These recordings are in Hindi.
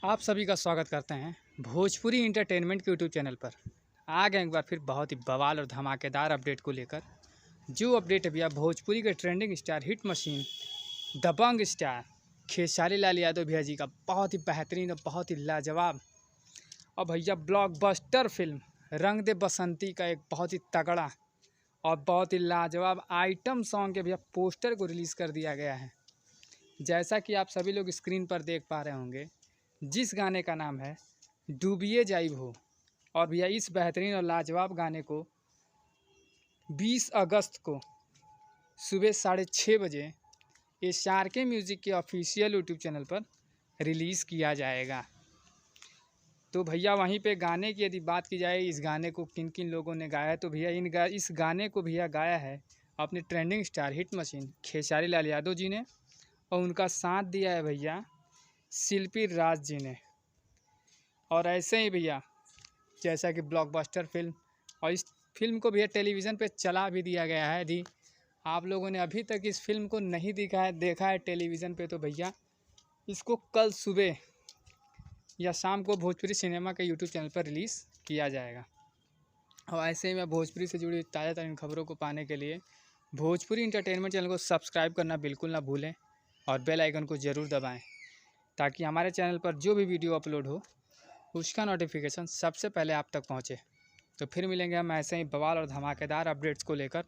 आप सभी का स्वागत करते हैं भोजपुरी इंटरटेनमेंट के यूट्यूब चैनल पर। आ गए एक बार फिर बहुत ही बवाल और धमाकेदार अपडेट को लेकर। जो अपडेट है भैया भोजपुरी के ट्रेंडिंग स्टार हिट मशीन दबंग स्टार खेसारी लाल यादव भैया जी का बहुत ही बेहतरीन और बहुत ही लाजवाब और भैया ब्लॉकबस्टर फिल्म रंग दे बसंती का एक बहुत ही तगड़ा और बहुत ही लाजवाब आइटम सॉन्ग के भैया पोस्टर को रिलीज़ कर दिया गया है। जैसा कि आप सभी लोग स्क्रीन पर देख पा रहे होंगे, जिस गाने का नाम है डूबिए जाइब हो। और भैया इस बेहतरीन और लाजवाब गाने को 20 अगस्त को सुबह 6:30 बजे SRK म्यूज़िक के ऑफिशियल यूट्यूब चैनल पर रिलीज़ किया जाएगा। तो भैया वहीं पे गाने की यदि बात की जाए, इस गाने को किन किन लोगों ने गाया है, तो भैया इस गाने को भैया गाया है अपने trending star hit machine Khesari Lal Yadav ji ने, और उनका साथ दिया है भैया शिल्पी राज जी ने। और ऐसे ही भैया जैसा कि ब्लॉकबस्टर फिल्म, और इस फिल्म को भैया टेलीविज़न पे चला भी दिया गया है। यदि आप लोगों ने अभी तक इस फिल्म को नहीं देखा है टेलीविज़न पे, तो भैया इसको कल सुबह या शाम को भोजपुरी सिनेमा के यूट्यूब चैनल पर रिलीज़ किया जाएगा। और ऐसे ही मैं भोजपुरी से जुड़ी ताज़ा तरीन खबरों को पाने के लिए भोजपुरी इंटरटेनमेंट चैनल को सब्सक्राइब करना बिल्कुल ना भूलें और बेल आइकन को ज़रूर दबाएं, ताकि हमारे चैनल पर जो भी वीडियो अपलोड हो उसका नोटिफिकेशन सबसे पहले आप तक पहुंचे। तो फिर मिलेंगे हम ऐसे ही बवाल और धमाकेदार अपडेट्स को लेकर।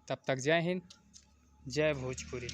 तब तक जय हिंद, जय भोजपुरी।